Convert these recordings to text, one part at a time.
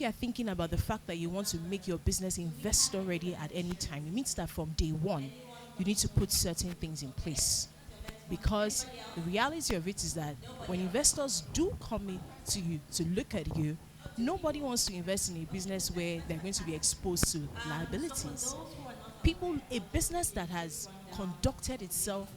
you are thinking about the fact that you want to make your business investor ready at any time, it means that from day one, you need to put certain things in place. Because the reality of it is that when investors do come in to you to look at you, nobody wants to invest in a business where they're going to be exposed to liabilities. A business that has conducted itself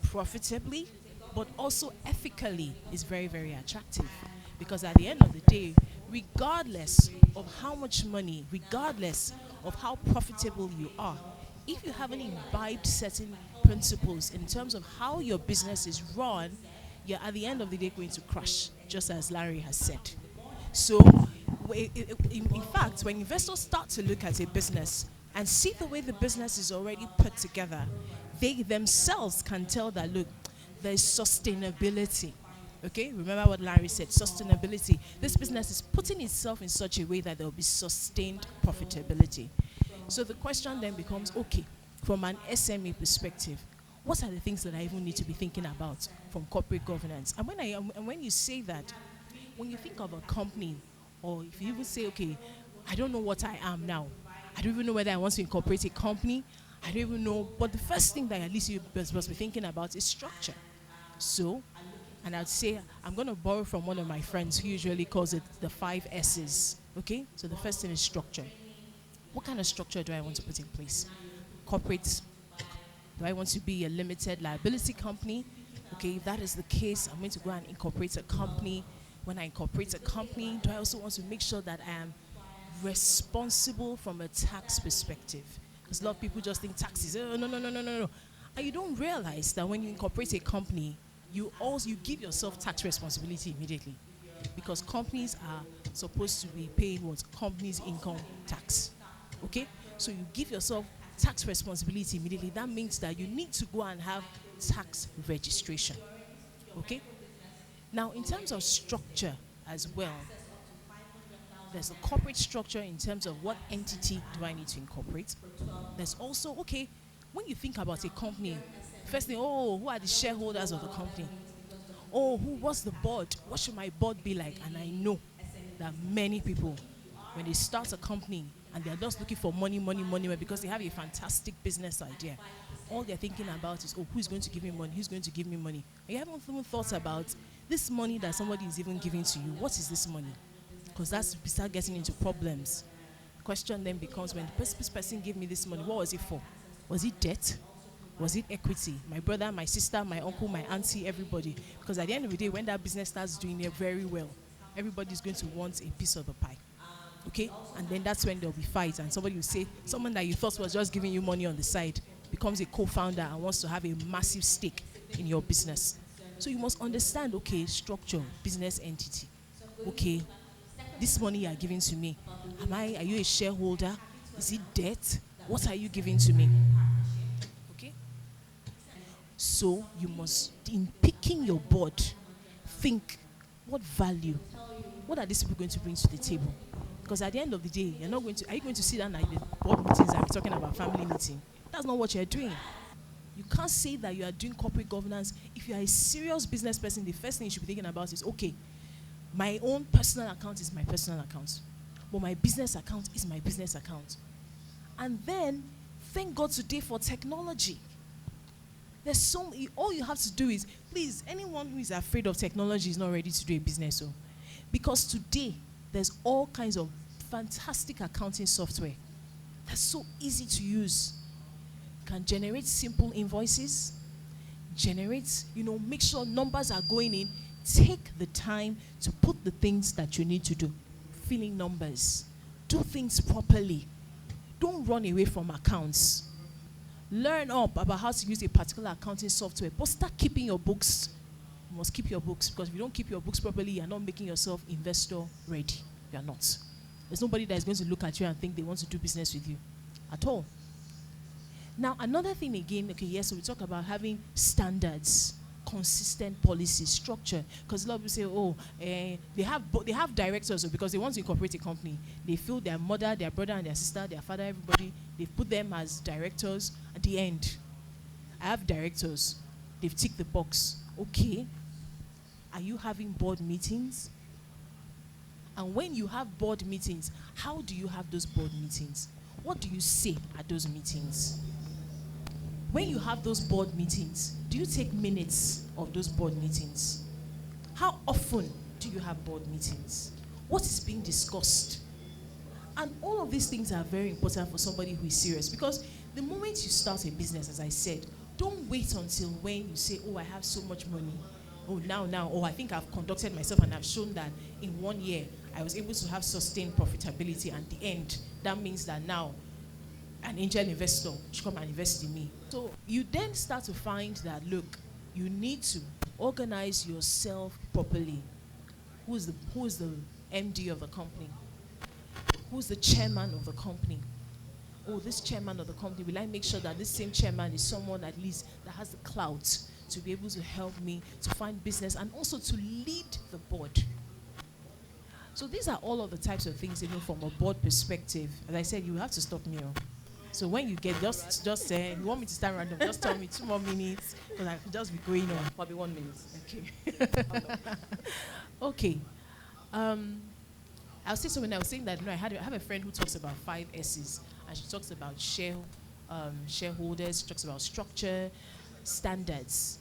profitably but also ethically is very, very attractive. Because at the end of the day, regardless of how much money, regardless of how profitable you are, if you haven't imbibed certain principles in terms of how your business is run, you're at the end of the day going to crash, just as Larry has said. So, in fact, when investors start to look at a business and see the way the business is already put together, they themselves can tell that, look, there's sustainability. Okay, remember what Larry said, sustainability. This business is putting itself in such a way that there will be sustained profitability. So the question then becomes, okay, from an SME perspective, what are the things that I even need to be thinking about from corporate governance? And when you say that, when you think of a company, or if you even say, okay, I don't know what I am now. I don't even know whether I want to incorporate a company. I don't even know. But the first thing that at least you must be thinking about is structure. So, and I'd say, I'm going to borrow from one of my friends who usually calls it the 5 S's. Okay? So the first thing is structure. What kind of structure do I want to put in place? Corporate. Do I want to be a limited liability company? Okay, if that is the case, I'm going to go and incorporate a company. When I incorporate a company, do I also want to make sure that I am responsible from a tax perspective? Because a lot of people just think taxes, oh, no. And you don't realize that when you incorporate a company, you give yourself tax responsibility immediately. Because companies are supposed to be paying what? Companies' income tax. Okay? So you give yourself tax responsibility immediately. That means that you need to go and have tax registration. Okay? Now, in terms of structure as well, there's a corporate structure in terms of what entity do I need to incorporate. There's also, okay, when you think about a company, first thing, oh, who are the shareholders of the company? Oh, what's the board? What should my board be like? And I know that many people, when they start a company and they're just looking for money, because they have a fantastic business idea, all they're thinking about is, oh, who's going to give me money? Who's going to give me money? And you haven't even thought about this money that somebody is even giving to you. What is this money? Because that's, we start getting into problems. The question then becomes, when this person gave me this money, what was it for? Was it debt? Was it equity? My brother, my sister, my uncle, my auntie, everybody. Because at the end of the day, when that business starts doing it very well, everybody's going to want a piece of the pie. Okay? And then that's when there'll be fights, and somebody will say, someone that you thought was just giving you money on the side becomes a co-founder and wants to have a massive stake in your business. So you must understand, okay, structure, business entity. Okay, this money you are giving to me, are you a shareholder? Is it debt? What are you giving to me? Okay? So you must, in picking your board, think, what value? What are these people going to bring to the table? Because at the end of the day, are you going to sit down at the board meetings and be talking about family meeting? That's not what you're doing. You can't say that you are doing corporate governance. If you are a serious business person, the first thing you should be thinking about is, okay, my own personal account is my personal account, but my business account is my business account. And then, thank God today for technology. There's all you have to do is, please, anyone who is afraid of technology is not ready to do a business. So, because today, there's all kinds of fantastic accounting software that's so easy to use. Can generate simple invoices, make sure numbers are going in. Take the time to put the things that you need to do. Filling numbers. Do things properly. Don't run away from accounts. Learn up about how to use a particular accounting software, but start keeping your books. You must keep your books, because if you don't keep your books properly, you're not making yourself investor ready. You're not. There's nobody that is going to look at you and think they want to do business with you at all. Now, another thing again, okay, yes, so we talk about having standards, consistent policy, structure. Because a lot of people say, oh, they have directors, because they want to incorporate a company. They feel their mother, their brother, and their sister, their father, everybody, they put them as directors. At the end, I have directors. They've ticked the box. Okay, are you having board meetings? And when you have board meetings, how do you have those board meetings? What do you say at those meetings? When you have those board meetings, do you take minutes of those board meetings? How often do you have board meetings? What is being discussed? And all of these things are very important for somebody who is serious, because the moment you start a business, as I said, don't wait until when you say, oh, I have so much money. Oh, now, oh, I think I've conducted myself and I've shown that in 1 year I was able to have sustained profitability. And at the end, that means that now an angel investor should come and invest in me. So you then start to find that, look, you need to organize yourself properly. Who is the MD of the company? Who's the chairman of the company? Oh, this chairman of the company, will I make sure that this same chairman is someone at least that has the clout to be able to help me to find business and also to lead the board? So these are all of the types of things, even from a board perspective. As I said, you have to stop me. So when you get, just say, if you want me to start random, just tell me 2 more minutes, because I could just be going on. Probably 1 minute. Okay. Okay. I'll say something. I was saying that, I have a friend who talks about 5 S's, and she talks about shareholders, she talks about structure, standards,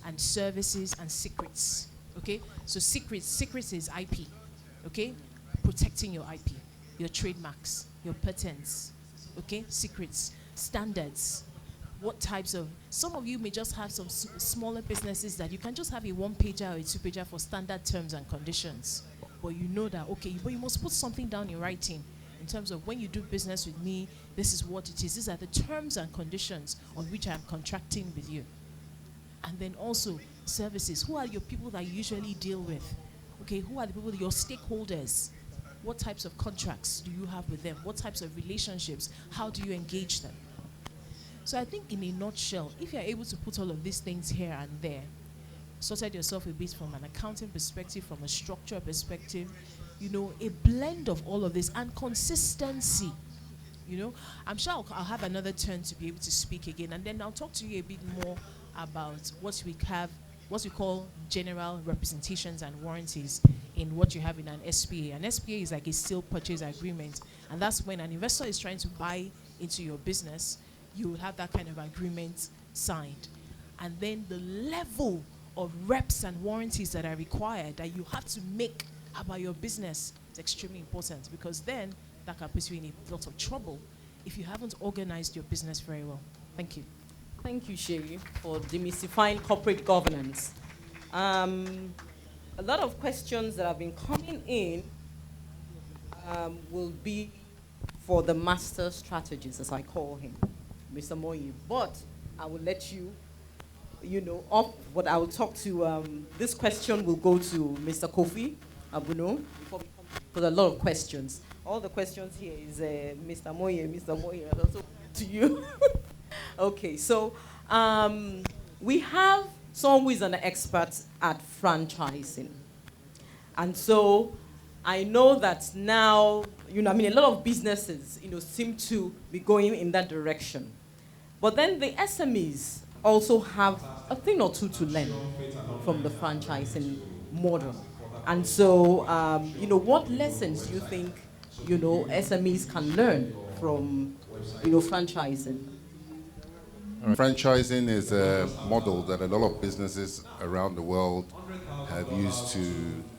and services, and secrets. Okay? So secrets is IP. Okay? Protecting your IP, your trademarks, your patents. Okay? Secrets, standards. What types of, some of you may just have some smaller businesses that you can just have a 1-pager or a 2-pager for standard terms and conditions. But you know that, okay, but you must put something down in writing in terms of when you do business with me, this is what it is. These are the terms and conditions on which I'm contracting with you. And then also services. Who are your people that you usually deal with? Okay, who are the people, your stakeholders? What types of contracts do you have with them? What types of relationships? How do you engage them? So I think in a nutshell, if you're able to put all of these things here and there, sorted yourself a bit from an accounting perspective, from a structure perspective, a blend of all of this and consistency. I'm sure I'll have another turn to be able to speak again, and then I'll talk to you a bit more about what we call general representations and warranties in what you have in an SPA. An SPA is like a sale purchase agreement, and that's when an investor is trying to buy into your business, you will have that kind of agreement signed. And then the level of reps and warranties that are required that you have to make about your business is extremely important, because then that can put you in a lot of trouble if you haven't organized your business very well. Thank you. Thank you, Seyi, for demystifying corporate governance. A lot of questions that have been coming in will be for the master strategist, as I call him, Mr. Monye. But I will let you, but I will talk to, this question will go to Mr. Kofi, Abunu, before we come for a lot of questions. All the questions here is Mr. Monye, and also to you. Okay, so we have someone who is an expert at franchising. And so I know that now, a lot of businesses, seem to be going in that direction. But then the SMEs also have a thing or two to learn from the franchising model. And so, what lessons do you think, SMEs can learn from, franchising? Franchising is a model that a lot of businesses around the world have used to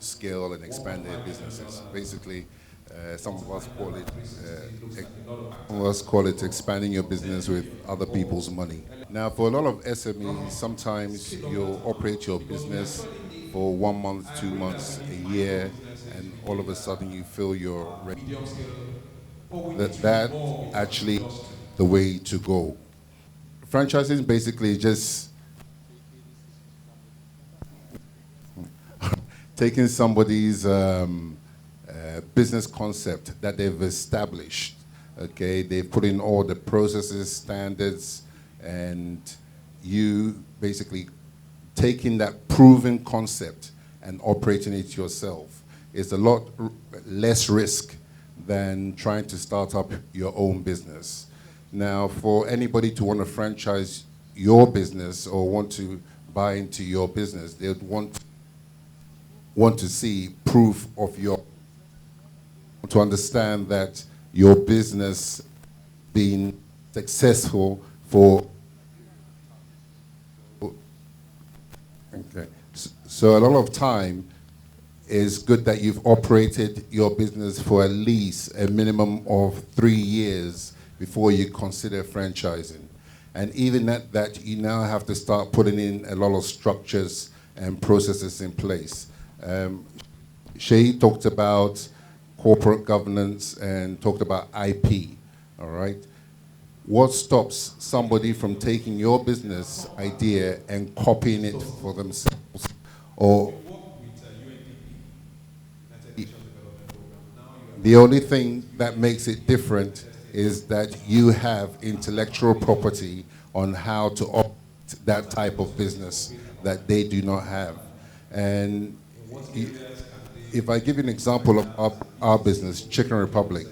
scale and expand their businesses. Basically, some of us call it expanding your business with other people's money. Now, for a lot of SMEs, sometimes you'll operate your business for 1 month, 2 months, a year, and all of a sudden you feel you're ready. That's actually the way to go. Franchising is basically just taking somebody's business concept that they've established. Okay, they've put in all the processes, standards, and you basically taking that proven concept and operating it yourself. It's a lot less risk than trying to start up your own business. Now, for anybody to want to franchise your business or want to buy into your business, they'd want to see proof of your to understand that your business being successful for. Okay. So a lot of time is good that you've operated your business for at least a minimum of 3 years before you consider franchising. And even at that, you now have to start putting in a lot of structures and processes in place. Seyi talked about corporate governance and talked about IP, all right? What stops somebody from taking your business idea and copying it for themselves? Or the only thing that makes it different is that you have intellectual property on how to operate that type of business that they do not have. And if I give you an example of our business, Chicken Republic.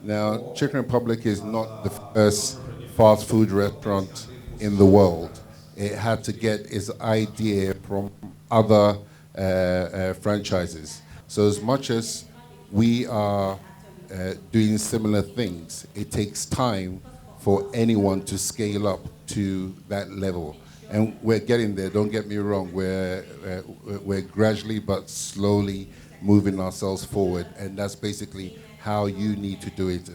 Now, Chicken Republic is not the first fast food restaurant in the world. It had to get its idea from other franchises. So as much as we are doing similar things, it takes time for anyone to scale up to that level. And we're getting there, don't get me wrong. We're gradually but slowly moving ourselves forward, and that's basically how you need to do it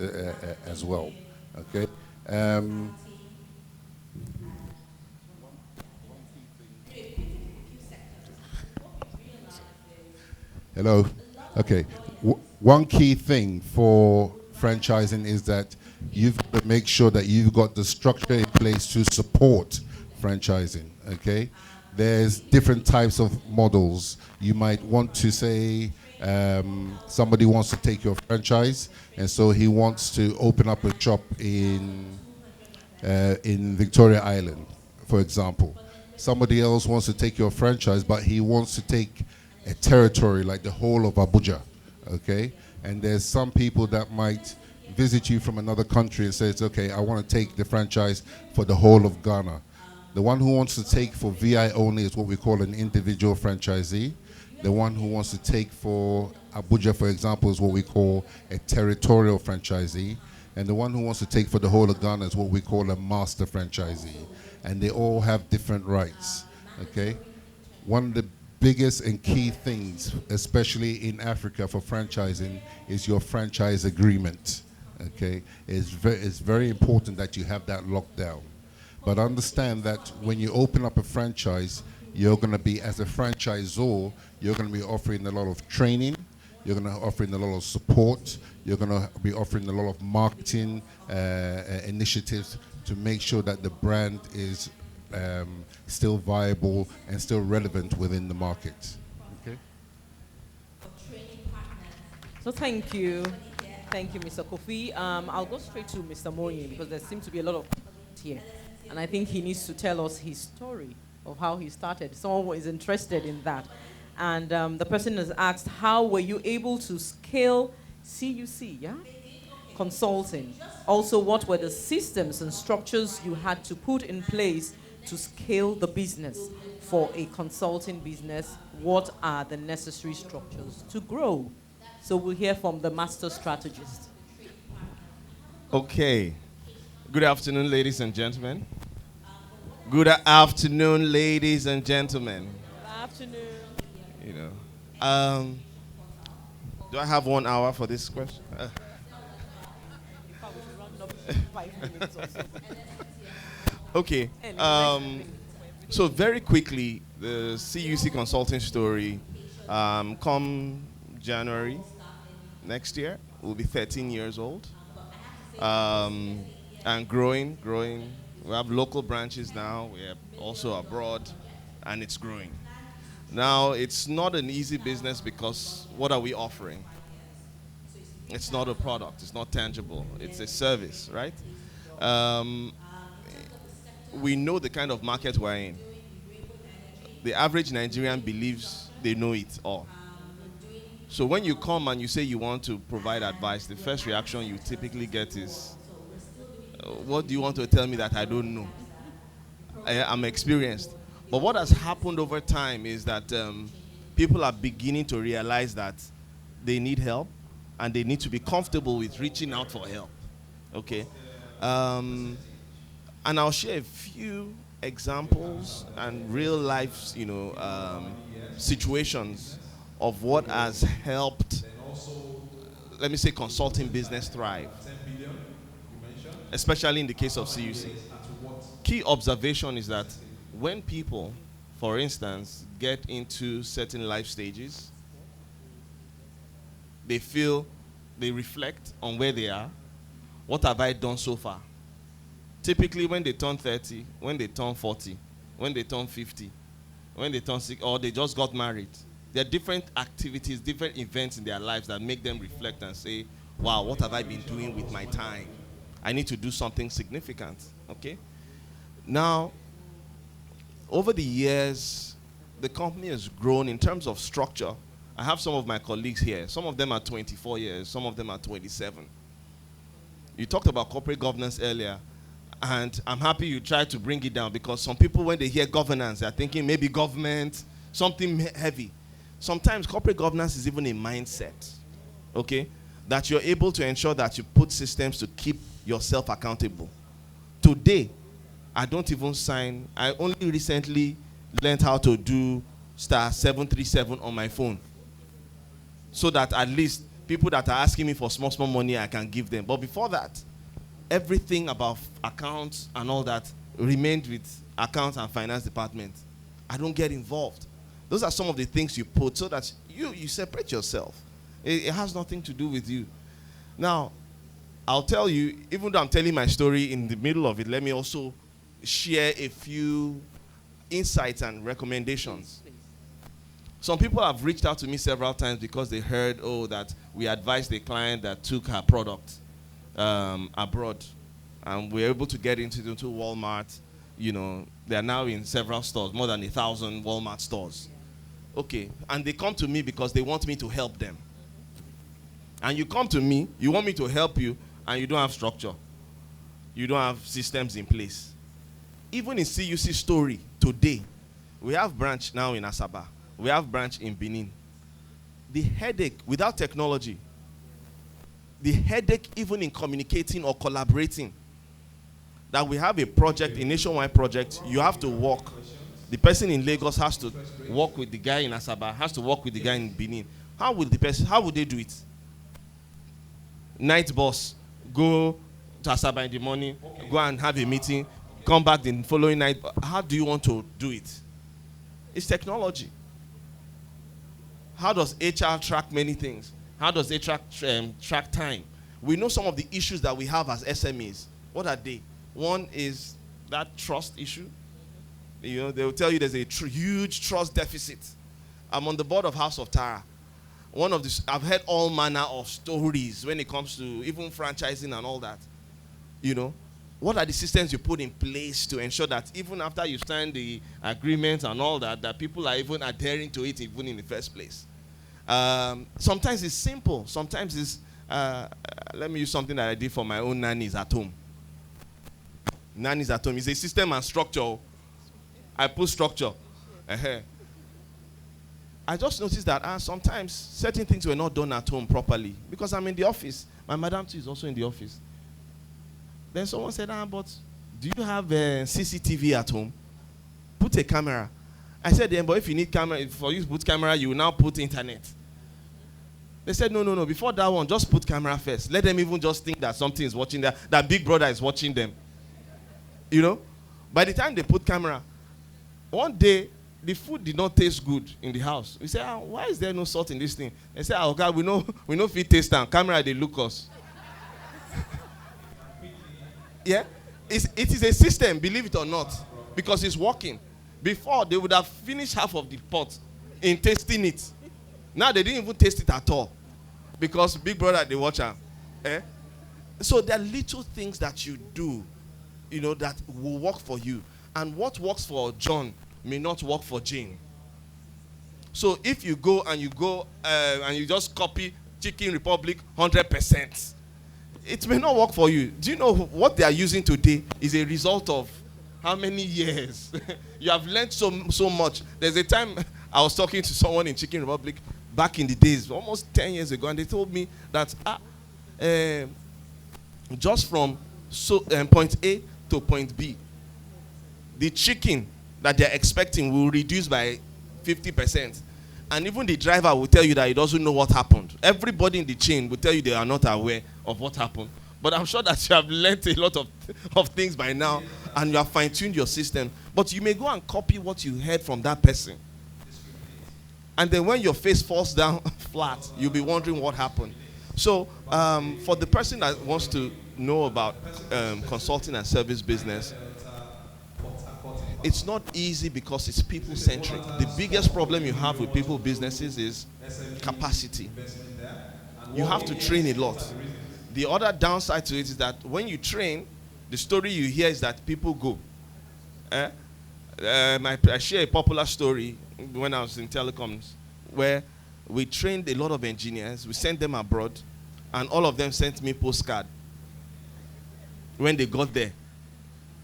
as well, okay? Hello, okay. One key thing for franchising is that you've got to make sure that you've got the structure in place to support franchising, okay? There's different types of models. You might want to say somebody wants to take your franchise, and so he wants to open up a shop in Victoria Island, for example. Somebody else wants to take your franchise, but he wants to take a territory like the whole of Abuja, okay? And there's some people that might visit you from another country and says, okay, I want to take the franchise for the whole of Ghana. The one who wants to take for VI only is what we call an individual franchisee. The one who wants to take for Abuja, for example, is what we call a territorial franchisee. And the one who wants to take for the whole of Ghana is what we call a master franchisee. And they all have different rights, okay? One of the biggest and key things, especially in Africa for franchising, is your franchise agreement, okay? It's very important that you have that locked down. But understand that when you open up a franchise, you're going to be, as a franchisor, you're going to be offering a lot of training, you're going to be offering a lot of support, you're going to be offering a lot of marketing initiatives to make sure that the brand is still viable and still relevant within the market. Okay? So thank you. Thank you, Mr. Kofi. I'll go straight to Mr. Monye because there seems to be a lot of here. And I think he needs to tell us his story of how he started. Someone is interested in that. And the person has asked, how were you able to scale CUC, yeah? Consulting. Also, what were the systems and structures you had to put in place to scale the business for a consulting business? What are the necessary structures to grow? So we'll hear from the master strategist. Okay. Good afternoon, ladies and gentlemen. Good afternoon, ladies and gentlemen. Good afternoon. You know, do I have 1 hour for this question? Okay. So very quickly, the CUC consulting story. Come January next year, we'll be 13 years old, and growing. We have local branches now. We are also abroad, and it's growing. Now, it's not an easy business because what are we offering? It's not a product. It's not tangible. It's a service, right? We know the kind of market we're in. The average Nigerian believes they know it all. So when you come and you say you want to provide advice, the first reaction you typically get is, what do you want to tell me that I don't know? I'm experienced. But what has happened over time is that people are beginning to realize that they need help, and they need to be comfortable with reaching out for help. Okay? And I'll share a few examples and real life, situations of what has helped, let me say, consulting business thrive, especially in the case of CUC. Key observation is that when people, for instance, get into certain life stages, they reflect on where they are. What have I done so far? Typically, when they turn 30, when they turn 40, when they turn 50, when they turn 60, or they just got married, there are different activities, different events in their lives that make them reflect and say, wow, what have I been doing with my time? I need to do something significant, okay? Now, over the years, the company has grown in terms of structure. I have some of my colleagues here. Some of them are 24 years, some of them are 27. You talked about corporate governance earlier. And I'm happy you tried to bring it down, because some people, when they hear governance, they're thinking maybe government, something heavy. Sometimes corporate governance is even a mindset, okay? That you're able to ensure that you put systems to keep yourself accountable. Today, I don't even sign. I only recently learned how to do *737 on my phone, so that at least people that are asking me for small money, I can give them. But before that, everything about accounts and all that remained with accounts and finance department. I don't get involved. Those are some of the things you put so that you separate yourself. It has nothing to do with you. Now, I'll tell you, even though I'm telling my story in the middle of it, let me also share a few insights and recommendations. Some people have reached out to me several times because they heard, that we advised a client that took her product abroad, and we're able to get into Walmart. They are now in several stores, more than 1,000 Walmart stores. Okay, and they come to me because they want me to help them. And you come to me, you want me to help you, and you don't have structure. You don't have systems in place. Even in CUC story today, we have branch now in Asaba. We have branch in Benin. The headache without technology, the headache even in communicating or collaborating, that we have a project, a nationwide project, you have to work. The person in Lagos has to work with the guy in Asaba, has to work with the guy in Benin. How would they do it? Night boss, go to Asaba in the morning, go and have a meeting, come back the following night. How do you want to do it? It's technology. How does HR track many things? How does HR track time? We know some of the issues that we have as SMEs. What are they? One is that trust issue. They will tell you there's a huge trust deficit. I'm on the board of House of Tara. I've heard all manner of stories when it comes to even franchising and all that. What are the systems you put in place to ensure that even after you sign the agreement and all that, that people are even adhering to it even in the first place? Sometimes it's simple. Sometimes it's, let me use something that I did for my own nannies at home. Nannies at home is a system and structure. I put structure. I just noticed that sometimes certain things were not done at home properly because I'm in the office. My madam too is also in the office. Then someone said, but do you have a CCTV at home? Put a camera. I said, but if you need camera, for you to put camera, you will now put internet. They said, no. Before that one, just put camera first. Let them even just think that something is watching there, that Big Brother is watching them. By the time they put camera, one day, the food did not taste good in the house. We said, why is there no salt in this thing? They said, God, we know if it taste down. Camera, they look us. Yeah? It is a system, believe it or not, because it's working. Before, they would have finished half of the pot in tasting it. Now, they didn't even taste it at all because Big Brother, they watch them. So there are little things that you do, that will work for you. And what works for John may not work for Jane. So if you go and you just copy Chicken Republic 100%, it may not work for you. Do you know what they are using today is a result of how many years? You have learned so much. There's a time I was talking to someone in Chicken Republic back in the days, almost 10 years ago, and they told me that just from point A to point B, the chicken that they're expecting will reduce by 50%. And even the driver will tell you that he doesn't know what happened. Everybody in the chain will tell you they are not aware of what happened. But I'm sure that you have learned a lot of things by now, and you have fine-tuned your system. But you may go and copy what you heard from that person. And then when your face falls down flat, you'll be wondering what happened. So for the person that wants to know about consulting and service business, it's not easy because it's people-centric. The biggest problem you have with people businesses is capacity. You have to train a lot. The other downside to it is that when you train, the story you hear is that people go. I share a popular story when I was in telecoms where we trained a lot of engineers. We sent them abroad, and all of them sent me postcard when they got there.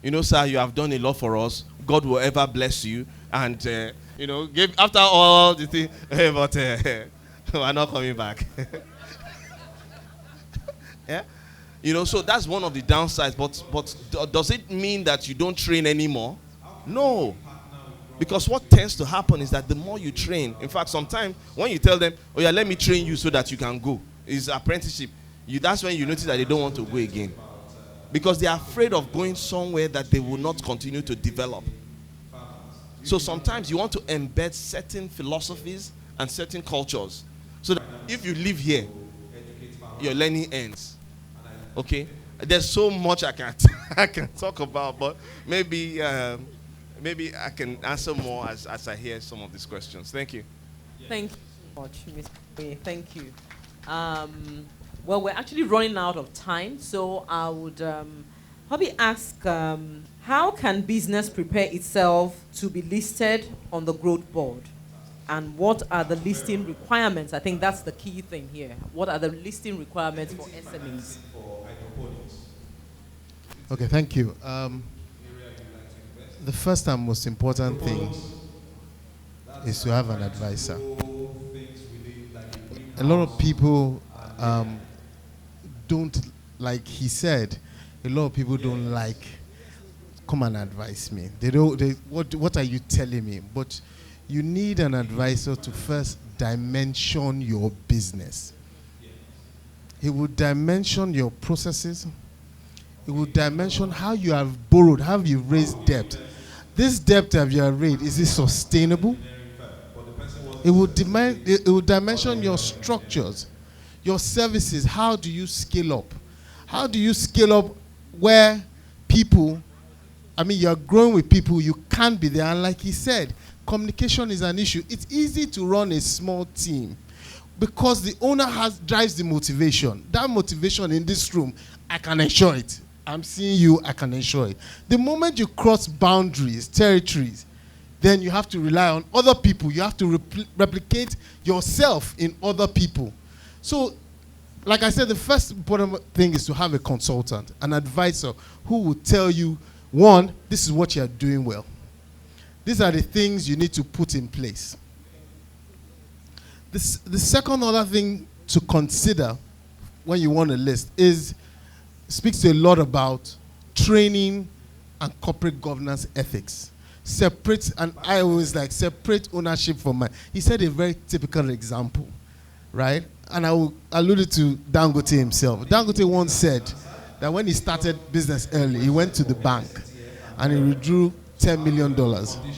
You know, sir, you have done a lot for us. God will ever bless you. And, after all the things, but we're not coming back. Yeah? So that's one of the downsides. But does it mean that you don't train anymore? No. Because what tends to happen is that the more you train, in fact, sometimes when you tell them, oh yeah, let me train you so that you can go, it's apprenticeship. That's when you notice that they don't want to go again. Because they are afraid of going somewhere that they will not continue to develop. So sometimes you want to embed certain philosophies and certain cultures. So that if you live here, your learning ends. Okay? There's so much I can talk about, but maybe I can answer more as I hear some of these questions. Thank you. Thank you so much, Ms. Monye. Thank you. Well, we're actually running out of time, so I would probably ask, how can business prepare itself to be listed on the growth board? And what are the listing requirements? I think that's the key thing here. What are the listing requirements for SMEs? Okay, thank you. The first and most important thing is to have an advisor. A lot of people don't, like he said, a lot of people don't like, come and advise me. What are you telling me? But you need an advisor to first dimension your business. He will dimension your processes. He will dimension how you have borrowed, how you raised debt. This debt that you have raised, is it sustainable? It will dimension your structures, your services. How do you scale up? How do you scale up where people, you're growing with people, you can't be there. And like he said, communication is an issue. It's easy to run a small team because the owner drives the motivation. That motivation in this room, I can ensure it. I'm seeing you, I can ensure it. The moment you cross boundaries, territories, then you have to rely on other people. You have to replicate yourself in other people. So, like I said, the first important thing is to have a consultant, an advisor who will tell you, one, this is what you are doing well. These are the things you need to put in place. The second other thing to consider when you want to list speaks a lot about training and corporate governance ethics. And I always separate ownership from mine. He said a very typical example, right? And I will allude it to Dangote himself. Dangote once said that when he started business early, he went to the bank and he withdrew $10 million,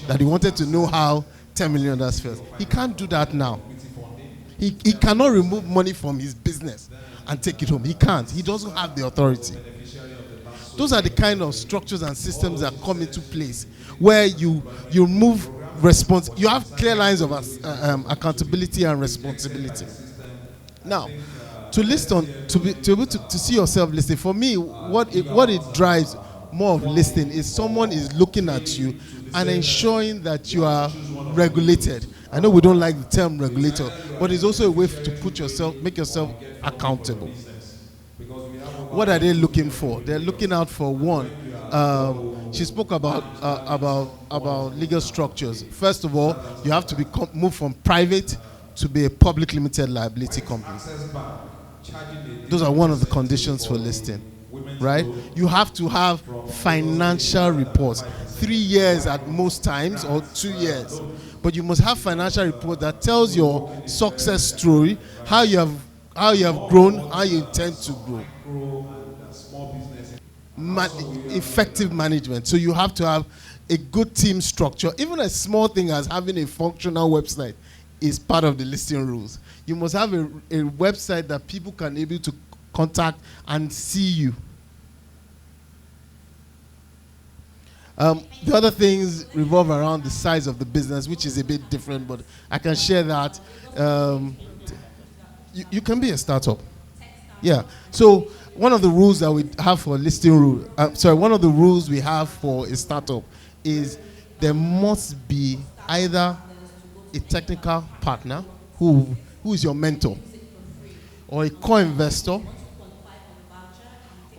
that he wanted to know how $10 million feels. He can't do that now. He cannot remove money from his business and take it home. He can't. He doesn't have the authority. Those are the kind of structures and systems that come into place where you move you have clear lines of accountability and responsibility. Now, to be able to see yourself listed, for me, what it drives more of listing is someone is looking at you and ensuring that you are regulated. I know we don't like the term regulator, but it's also a way to make yourself accountable. What are they looking for? They're looking out for one. She spoke about legal structures. First of all, you have to be moved from private to be a public limited liability company. Those are one of the conditions for listing, right? You have to have financial reports, 3 years at most times or 2 years. But you must have financial report that tells your success story, how you have grown, how you intend to grow. Effective management. So you have to have a good team structure. Even a small thing as having a functional website is part of the listing rules. You must have a website that people can able to contact and see you. The other things revolve around the size of the business, which is a bit different, but I can share that. You can be a startup. Yeah. So one of the rules that we have for one of the rules we have for a startup is there must be either a technical partner who is your mentor, or a co-investor,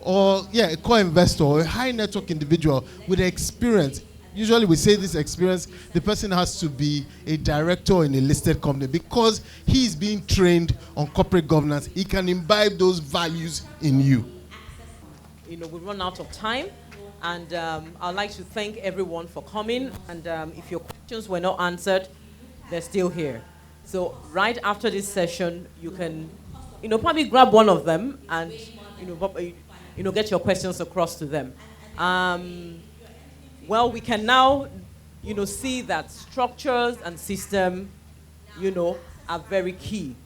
or a co-investor, or a high network individual with experience. Usually we say this experience, the person has to be a director in a listed company because he's being trained on corporate governance. He can imbibe those values in you. We've run out of time, and I'd like to thank everyone for coming. And if your questions were not answered, they're still here. So right after this session, you can, probably grab one of them and, get your questions across to them. Well, we can now, see that structures and system, are very key,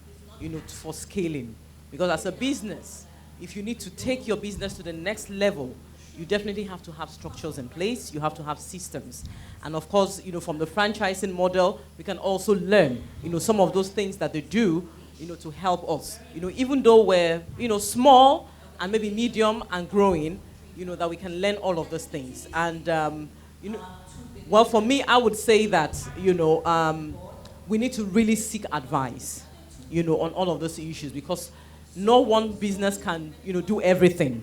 for scaling. Because as a business, if you need to take your business to the next level, you definitely have to have structures in place. You have to have systems. And of course, from the franchising model, we can also learn, some of those things that they do, to help us. Even though we're, small and maybe medium and growing, that we can learn all of those things. And, well, for me, I would say that, we need to really seek advice, on all of those issues, because no one business can, do everything,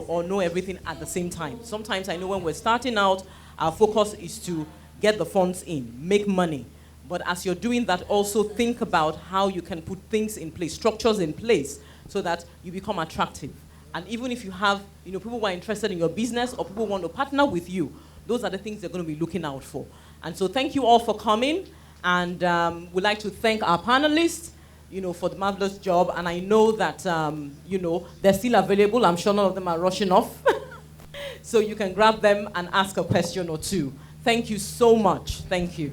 or know everything at the same time. Sometimes I know when we're starting out, our focus is to get the funds in, make money. But as you're doing that, also think about how you can put things in place, structures in place, so that you become attractive. And even if you have, people who are interested in your business or people who want to partner with you, those are the things they're going to be looking out for. And so thank you all for coming. And we'd like to thank our panelists, for the marvelous job. And I know that, they're still available. I'm sure none of them are rushing off. So you can grab them and ask a question or two. Thank you so much. Thank you.